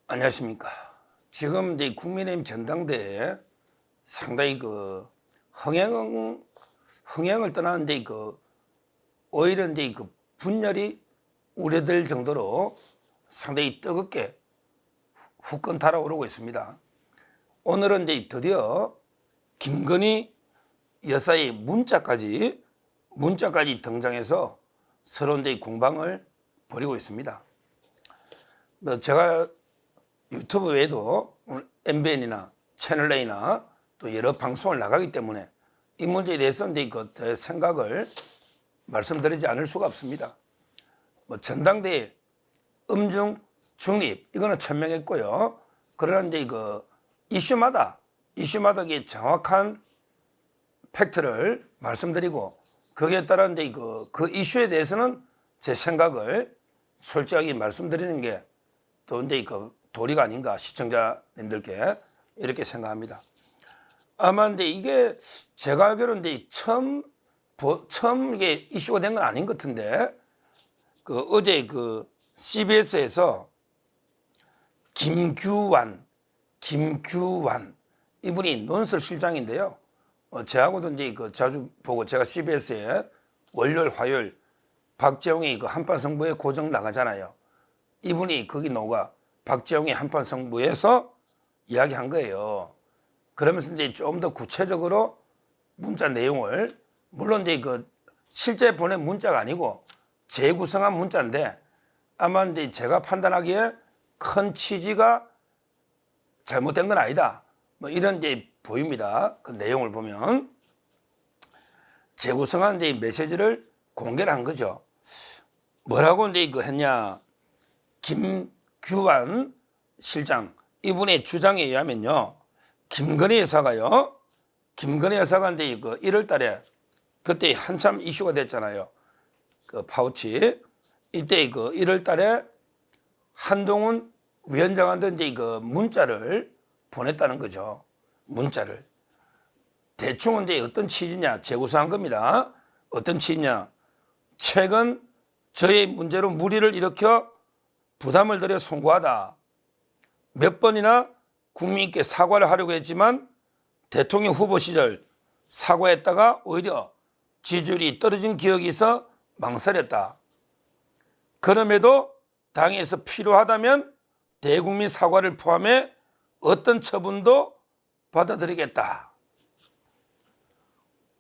안녕하십니까. 지금 이제 국민의힘 전당대회에 상당히 흥행을 떠나는데 오히려 이제 분열이 우려될 정도로 상당히 뜨겁게 후끈 달아오르고 있습니다. 오늘은 이제 드디어 김건희 여사의 문자까지 등장해서 서로 이제 공방을 벌이고 있습니다. 제가 유튜브 외에도 MBN이나 채널A나 또 여러 방송을 나가기 때문에 이 문제에 대해서 이제 제 생각을 말씀드리지 않을 수가 없습니다. 전당대회 음중 중립 이거는 천명했고요. 그러나 이제 이슈마다 이게 정확한 팩트를 말씀드리고 거기에 따라 이제 그 이슈에 대해서는 제 생각을 솔직하게 말씀드리는 게 또 이제 도리가 아닌가 시청자님들께 이렇게 생각합니다. 아마 이제 이게 제가 알기로는 이제 처음 이게 이슈가 된 건 아닌 것 같은데 어제 CBS에서 김규환 이분이 논설 실장인데요. 저하고도 이제 자주 보고 제가 CBS에 월요일 화요일 박재홍이 한판 승부에 고정 나가잖아요. 이분이 거기 녹아 박재홍이 한판 승부에서 이야기한 거예요. 그러면서 이제 좀 더 구체적으로 문자 내용을 물론 이제 실제 보낸 문자가 아니고 재구성한 문자인데 아마 이제 제가 판단하기에 큰 취지가 잘못된 건 아니다. 이런 이제 보입니다. 그 내용을 보면 재구성한 이제 메시지를 공개를 한 거죠. 뭐라고 이제 했냐? 김규환 실장 이분의 주장에 의하면요, 김건희 여사가 이제 1월달에 그때 한참 이슈가 됐잖아요. 파우치 이때 1월달에 한동훈 위원장한테 이제 문자를 보냈다는 거죠. 문자를 대충은 이제 어떤 취지냐 재구성한 겁니다. 어떤 취지냐? 최근 저의 문제로 물의를 일으켜 부담을 드려 송구하다. 몇 번이나 국민께 사과를 하려고 했지만 대통령 후보 시절 사과했다가 오히려 지지율이 떨어진 기억이 있어 망설였다. 그럼에도 당에서 필요하다면 대국민 사과를 포함해 어떤 처분도 받아들이겠다.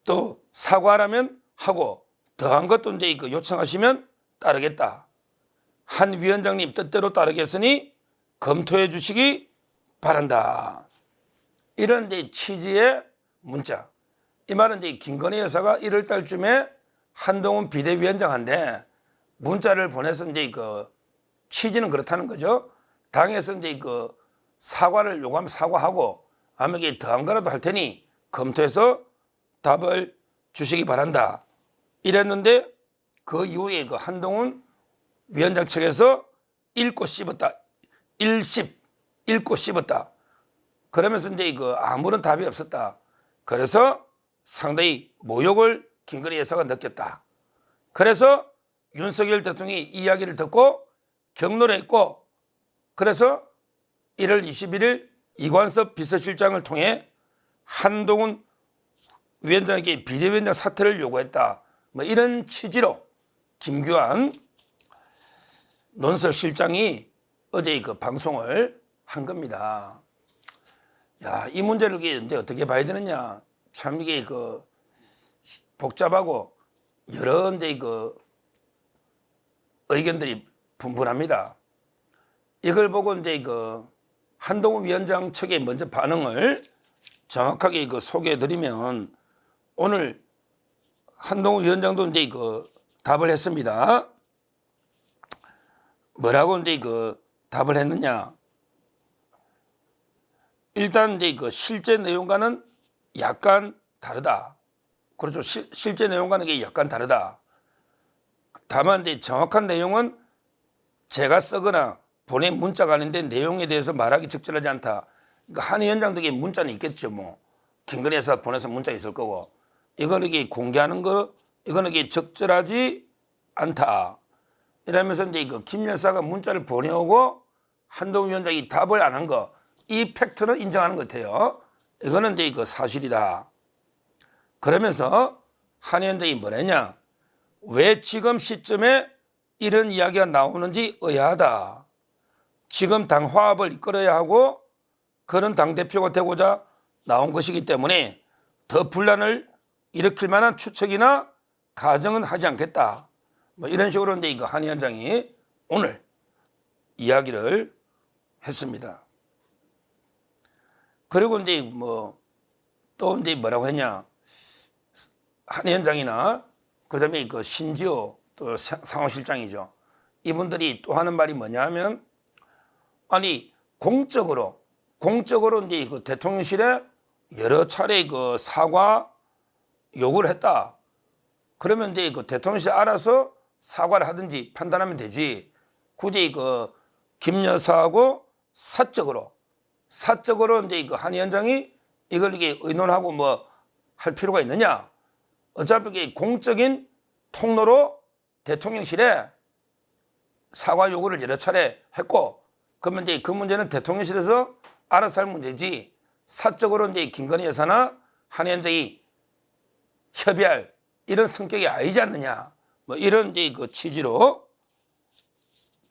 또 사과하라면 하고 더한 것도 이제 요청하시면 따르겠다. 한 위원장님 뜻대로 따르겠으니 검토해 주시기 바란다. 이런 이제 취지의 문자. 이 말은 이제 김건희 여사가 1월 달쯤에 한동훈 비대위원장한테 문자를 보내서 이제 취지는 그렇다는 거죠. 당에서 이제 사과를 요구하면 사과하고 아니면 이게 더한 거라도 할 테니 검토해서 답을 주시기 바란다. 이랬는데 그 이후에 한동훈 위원장 측에서 읽고 씹었다. 읽고 씹었다. 그러면서 이제 아무런 답이 없었다. 그래서 상당히 모욕을 김건희 여사가 느꼈다. 그래서 윤석열 대통령이 이야기를 듣고 격노를 했고 그래서 1월 21일 이관섭 비서실장을 통해 한동훈 위원장에게 비대위원장 사퇴를 요구했다. 이런 취지로 김규환 논설 실장이 어제 방송을 한 겁니다. 야, 이 문제를 이제 어떻게 봐야 되느냐? 참 이게 복잡하고 여러 이제 의견들이 분분합니다. 이걸 보고 이제 한동훈 위원장 측의 먼저 반응을 정확하게 소개해드리면 오늘 한동훈 위원장도 이제 답을 했습니다. 뭐라고 이제 답을 했느냐? 일단 이제 실제 내용과는 약간 다르다. 그렇죠. 실제 내용과는 이게 약간 다르다. 다만 이제 정확한 내용은 제가 쓰거나 보낸 문자가 아닌데 내용에 대해서 말하기 적절하지 않다. 그러니까 한 위원장에게 문자는 있겠죠. 김건희 여사 보내서 문자 있을 거고 이거는 이게 공개하는 거 이거는 이게 적절하지 않다. 이러면서 이제 김 여사가 문자를 보내오고 한동훈 위원장이 답을 안 한 거, 이 팩트는 인정하는 것 같아요. 이거는 이제 그 사실이다. 그러면서 한 위원장이 뭐랬냐? 왜 지금 시점에 이런 이야기가 나오는지 의아하다. 지금 당 화합을 이끌어야 하고 그런 당대표가 되고자 나온 것이기 때문에 더 분란을 일으킬 만한 추측이나 가정은 하지 않겠다. 뭐 이런 식으로 이제 이거 한 위원장이 오늘 이야기를 했습니다. 그리고 이제 뭐 또 이제 뭐라고 했냐? 한 위원장이나 그다음에 그 신지호 또 상호실장이죠. 이분들이 또 하는 말이 뭐냐면 아니 공적으로 이제 그 대통령실에 여러 차례 그 사과 요구를 했다. 그러면 이제 그 대통령실이 알아서 사과를 하든지 판단하면 되지. 굳이 그 김 여사하고 사적으로 이제 그 한 위원장이 이걸 이게 의논하고 뭐 할 필요가 있느냐? 어차피 이게 공적인 통로로 대통령실에 사과 요구를 여러 차례 했고, 그러면 이제 그 문제는 대통령실에서 알아서 할 문제지, 사적으로 이제 김건희 여사나 한 위원장이 협의할 이런 성격이 아니지 않느냐, 뭐 이런 이제 그 취지로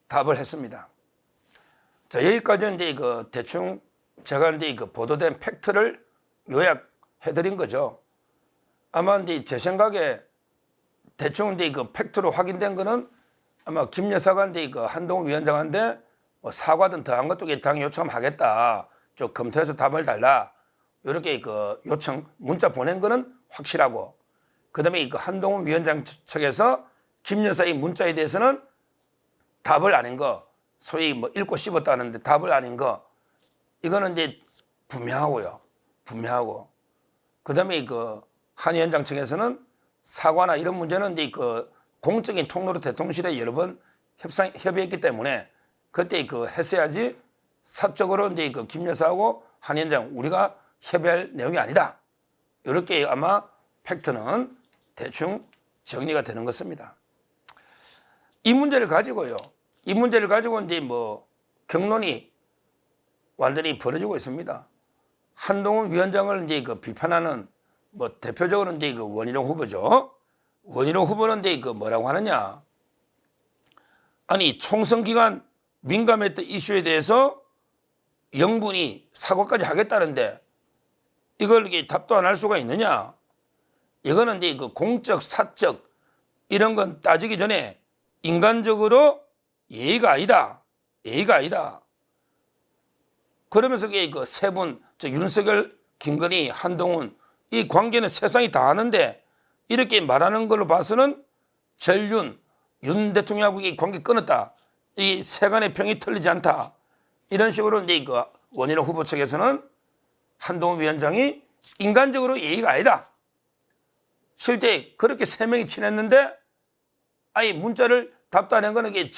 답을 했습니다. 자, 여기까지는 이제 그 대충 제가 이제 그 보도된 팩트를 요약해드린 거죠. 아마 이제 제 생각에 대충 이제 그 팩트로 확인된 거는 아마 김 여사가 이제 그 한동훈 위원장한테 뭐 사과든 더한 것도 당 요청하겠다. 좀 검토해서 답을 달라. 이렇게 그 요청 문자 보낸 거는 확실하고, 그다음에 그 한동훈 위원장 측에서 김 여사의 문자에 대해서는 답을 안 한 거, 소위 뭐 읽고 씹었다는데 답을 안 한 거, 이거는 이제 분명하고요. 분명하고. 그다음에 그 한 위원장 측에서는 사과나 이런 문제는 이제 그 공적인 통로로 대통령실에 여러 번 협의했기 때문에 그때 그 했어야지, 사적으로 이제 그 김 여사하고 한 위원장 우리가 협의할 내용이 아니다. 이렇게 아마 팩트는 대충 정리가 되는 것입니다. 이 문제를 가지고 이제 뭐 경론이 완전히 벌어지고 있습니다. 한동훈 위원장을 이제 그 비판하는 뭐 대표적으로 이제 그 원희룡 후보죠. 원희룡 후보는 이제 그 뭐라고 하느냐? 아니 총선 기간 민감했던 이슈에 대해서 영분이 사과까지 하겠다는데 이걸 이게 답도 안 할 수가 있느냐? 이거는 이제 그 공적, 사적 이런 건 따지기 전에 인간적으로 예의가 아니다. 그러면서 그 세 분, 윤석열, 김건희, 한동훈 이 관계는 세상이 다 아는데 이렇게 말하는 걸로 봐서는 윤 대통령하고 이 관계 끊었다. 이 세간의 평이 틀리지 않다. 이런 식으로 이제 그 원희룡 후보 측에서는 한동훈 위원장이 인간적으로 예의가 아니다. 실제 그렇게 세 명이 친했는데 아예 문자를 답도 안 한 거는 이게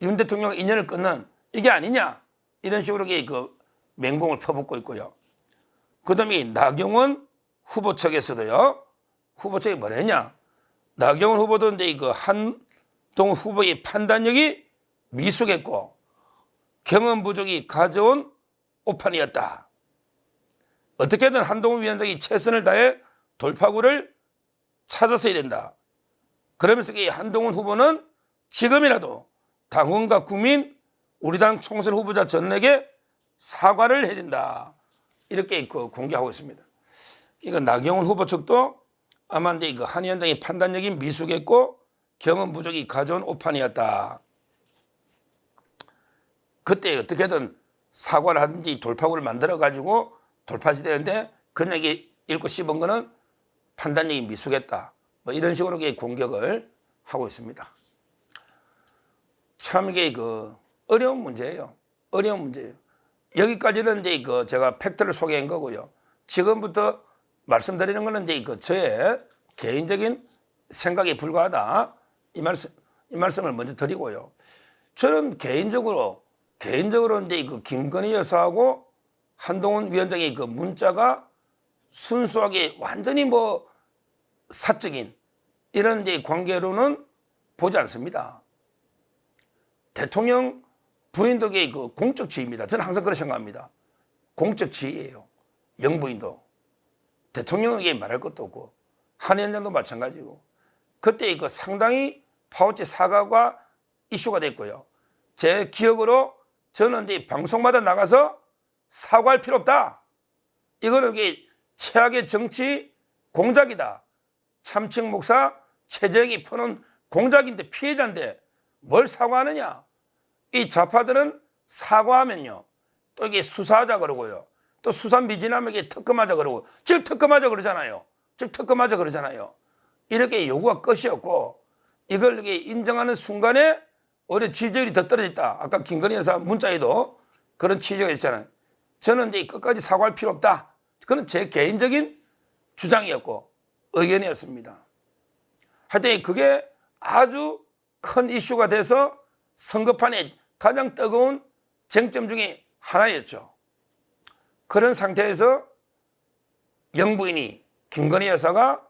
윤 대통령 인연을 끊는 이게 아니냐. 이런 식으로 그 맹공을 퍼붓고 있고요. 그 다음에 나경원 후보 측에서도요. 후보 측이 뭐랬냐. 나경원 후보도 이제 그 한동훈 후보의 판단력이 미숙했고 경험 부족이 가져온 오판이었다. 어떻게든 한동훈 위원장이 최선을 다해 돌파구를 찾았어야 된다. 그러면서 이 한동훈 후보는 지금이라도 당원과 국민, 우리 당 총선 후보자 전에게 사과를 해야 된다. 이렇게 그 공개하고 있습니다. 이거 나경원 후보 측도 아마 이제 그 한 위원장의 판단력이 미숙했고 경험 부족이 가져온 오판이었다. 그때 어떻게든 사과를 하든지 돌파구를 만들어 가지고 돌파시되는데 그냥 읽고 씹은 거는 판단력이 미숙했다. 뭐 이런 식으로 공격을 하고 있습니다. 참 이게 그 어려운 문제예요. 여기까지는 이제 그 제가 팩트를 소개한 거고요. 지금부터 말씀드리는 거는 이제 그 저의 개인적인 생각에 불과하다. 이 말씀을 먼저 드리고요. 저는 개인적으로 이제 그 김건희 여사하고 한동훈 위원장의 그 문자가 순수하게 완전히 뭐 사적인 이런 이제 관계로는 보지 않습니다. 대통령 부인도 그 공적 지위입니다. 저는 항상 그렇게 생각합니다. 공적 지위예요. 영부인도. 대통령에게 말할 것도 없고 한 위원장도 마찬가지고 그때 그 상당히 파우치 사과가 이슈가 됐고요. 제 기억으로 저는 이제 방송마다 나가서 사과할 필요 없다. 이거는 이게 최악의 정치 공작이다. 참칭 목사 최재형이 푸는 공작인데 피해자인데 뭘 사과하느냐. 이 좌파들은 사과하면요. 또 이게 수사하자 그러고요. 또 수사 미진하면 이게 특검하자 그러고 즉 특검하자 그러잖아요. 즉 특검하자 그러잖아요. 이렇게 요구가 끝이었고 이걸 이렇게 인정하는 순간에 오히려 지지율이 더 떨어졌다. 아까 김건희 여사 문자에도 그런 취지가 있잖아요. 저는 이제 끝까지 사과할 필요 없다. 그건 제 개인적인 주장이었고 의견이었습니다. 하여튼 그게 아주 큰 이슈가 돼서 선거판에 가장 뜨거운 쟁점 중에 하나였죠. 그런 상태에서 영부인이 김건희 여사가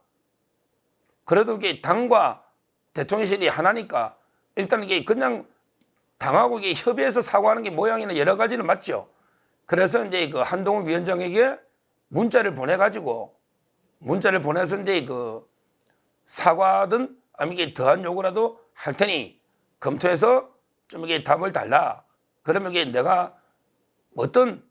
그래도 이게 당과 대통령실이 하나니까 일단 이게 그냥 당하고 이게 협의해서 사과하는 게 모양이나 여러 가지는 맞죠. 그래서 이제 그 한동훈 위원장에게 문자를 보내가지고 문자를 보내서 이제 그 사과든 아니면 이게 더한 요구라도 할 테니 검토해서 좀 이게 답을 달라. 그러면 이게 내가 어떤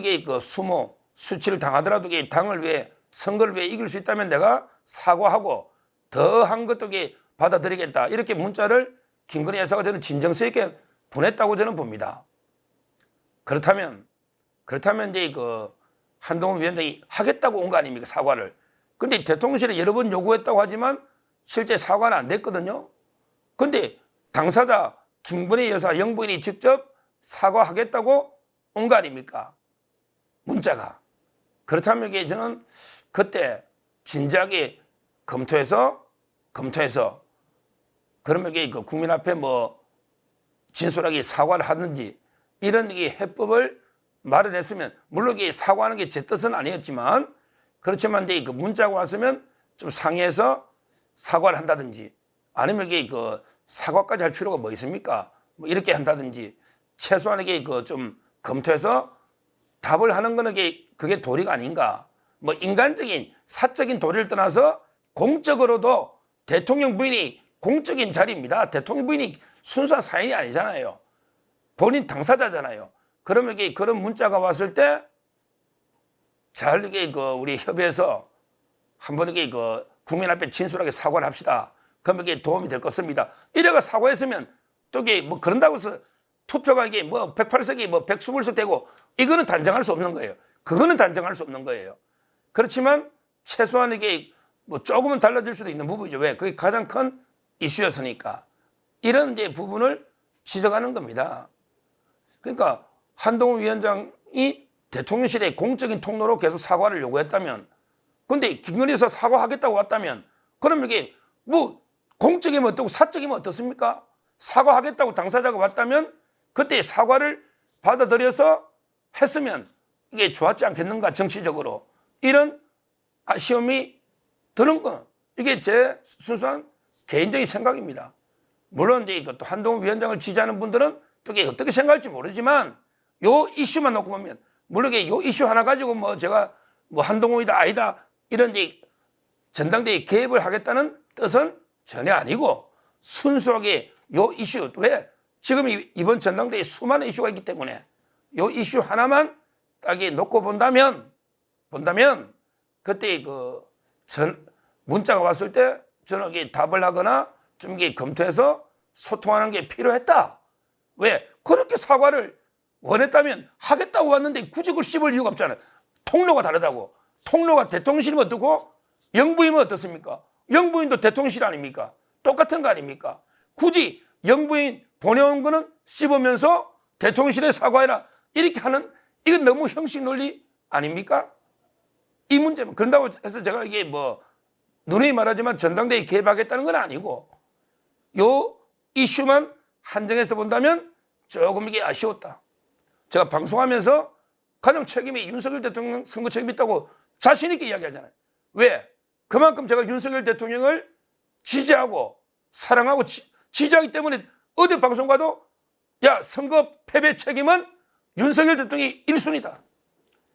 게 그 수모 수치를 당하더라도 이게 당을 위해 선거를 위해 이길 수 있다면 내가 사과하고 더한 것도 이게 받아들이겠다. 이렇게 문자를 김건희 여사가 저는 진정성 있게 보냈다고 저는 봅니다. 그렇다면 이제 그 한동훈 위원장이 하겠다고 온 거 아닙니까? 사과를. 근데 대통령실에 여러 번 요구했다고 하지만 실제 사과는 안 됐거든요. 근데 당사자 김건희 여사 영부인이 직접 사과하겠다고 온 거 아닙니까? 문자가. 그렇다면 이게 저는 그때 진지하게 검토해서 그러면 이게 그 국민 앞에 뭐 진솔하게 사과를 하든지 이런 게 해법을 마련했으면 물론 이게 사과하는 게 제 뜻은 아니었지만 그렇지만 이제 그 문자가 왔으면 좀 상의해서 사과를 한다든지 아니면 이게 그 사과까지 할 필요가 뭐 있습니까? 뭐 이렇게 한다든지 최소한 이게 그 좀 검토해서 답을 하는 거는 그게 도리가 아닌가. 뭐 인간적인 사적인 도리를 떠나서 공적으로도 대통령 부인이 공적인 자리입니다. 대통령 부인이 순수한 사인이 아니잖아요. 본인 당사자잖아요. 그러면 이게 그런 문자가 왔을 때 잘 이게 그 우리 협의해서 한번 이게 그 국민 앞에 진솔하게 사과를 합시다. 그러면 이게 도움이 될 것입니다. 이래가 사과했으면 또 이게 뭐 그런다고 해서 투표가 이게 뭐 108석이 뭐 120석 되고 이거는 단정할 수 없는 거예요. 그거는 단정할 수 없는 거예요. 그렇지만 최소한 이게 뭐 조금은 달라질 수도 있는 부분이죠. 왜? 그게 가장 큰 이슈였으니까. 이런 이제 부분을 지적하는 겁니다. 그러니까 한동훈 위원장이 대통령실의 공적인 통로로 계속 사과를 요구했다면 근데 김건희 여사 사과하겠다고 왔다면 그럼 이게 뭐 공적이면 어떻고 사적이면 어떻습니까? 사과하겠다고 당사자가 왔다면 그때 사과를 받아들여서 했으면 이게 좋았지 않겠는가 정치적으로 이런 아쉬움이 드는 거 이게 제 순수한 개인적인 생각입니다. 물론 이제 또 한동훈 위원장을 지지하는 분들은 또 이게 어떻게 생각할지 모르지만 요 이슈만 놓고 보면 물론 이게 요 이슈 하나 가지고 뭐 제가 뭐 한동훈이다 아니다 이런 이제 전당대회 개입을 하겠다는 뜻은 전혀 아니고 순수하게 요 이슈 왜 지금 이번 전당대회에 수많은 이슈가 있기 때문에 요 이슈 하나만 딱 놓고 본다면 그때 그 문자가 왔을 때 저는 이게 답을 하거나 좀 이게 검토해서 소통하는 게 필요했다. 왜? 그렇게 사과를 원했다면 하겠다고 왔는데 굳이 그걸 씹을 이유가 없잖아요. 통로가 다르다고. 통로가 대통령실이면 어떻고 영부인은 어떻습니까? 영부인도 대통령실 아닙니까? 똑같은 거 아닙니까? 굳이 영부인 보내온 거는 씹으면서 대통령실에 사과해라. 이렇게 하는 이건 너무 형식 논리 아닙니까? 이 문제는 그런다고 해서 제가 이게 뭐 누누이 말하지만 전당대회 개입하겠다는 건 아니고 요 이슈만 한정해서 본다면 조금 이게 아쉬웠다. 제가 방송하면서 가장 책임이 윤석열 대통령 선거 책임이 있다고 자신 있게 이야기하잖아요. 왜? 그만큼 제가 윤석열 대통령을 지지하고 사랑하고 지지하기 때문에 어디 방송 가도 야, 선거 패배 책임은 윤석열 대통령이 1순위다.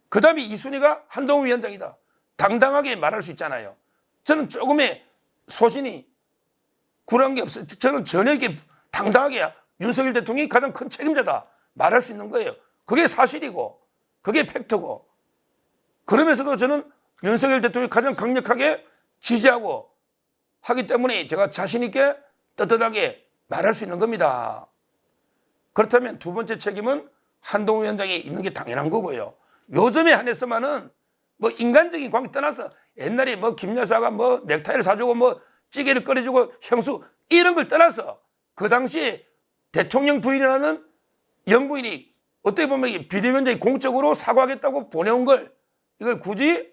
그 다음에 2순위가 한동훈 위원장이다. 당당하게 말할 수 있잖아요. 저는 조금의 소신이 굴한 게 없어요. 저는 전혀 이렇게 당당하게 윤석열 대통령이 가장 큰 책임자다 말할 수 있는 거예요. 그게 사실이고 그게 팩트고, 그러면서도 저는 윤석열 대통령이 가장 강력하게 지지하고 하기 때문에 제가 자신 있게 떳떳하게 말할 수 있는 겁니다. 그렇다면 두 번째 책임은 한동훈 위원장이 있는 게 당연한 거고요. 요즘에 한해서만은 뭐 인간적인 관계 떠나서 옛날에 뭐 김 여사가 뭐 넥타이를 사주고 뭐 찌개를 끓여주고 형수 이런 걸 떠나서 그 당시에 대통령 부인이라는 영부인이 어떻게 보면 비대위원장이 공적으로 사과하겠다고 보내온 걸 이걸 굳이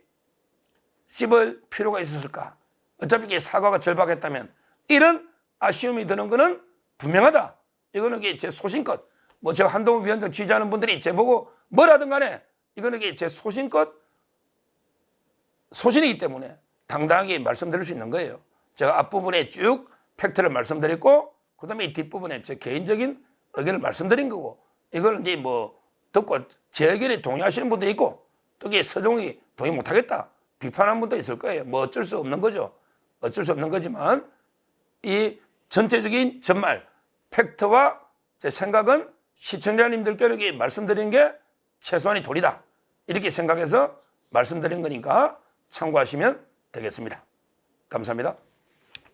씹을 필요가 있었을까? 어차피 이게 사과가 절박했다면 이런 아쉬움이 드는 거는 분명하다. 이거는 제 소신껏, 뭐 제가 한동훈 위원장 지지하는 분들이 제보고 뭐라든 간에 이거는 제 소신껏 소신이기 때문에 당당하게 말씀드릴 수 있는 거예요. 제가 앞부분에 쭉 팩트를 말씀드렸고 그 다음에 이 뒷부분에 제 개인적인 의견을 말씀드린 거고, 이걸 이제 뭐 듣고 제 의견에 동의하시는 분도 있고 또 서종이 동의 못하겠다 비판하는 분도 있을 거예요. 뭐 어쩔 수 없는 거죠. 어쩔 수 없는 거지만 이 전체적인 전말 팩트와 제 생각은 시청자님들께 이렇게 말씀드리는 게 최소한의 도리다 이렇게 생각해서 말씀드린 거니까 참고하시면 되겠습니다. 감사합니다.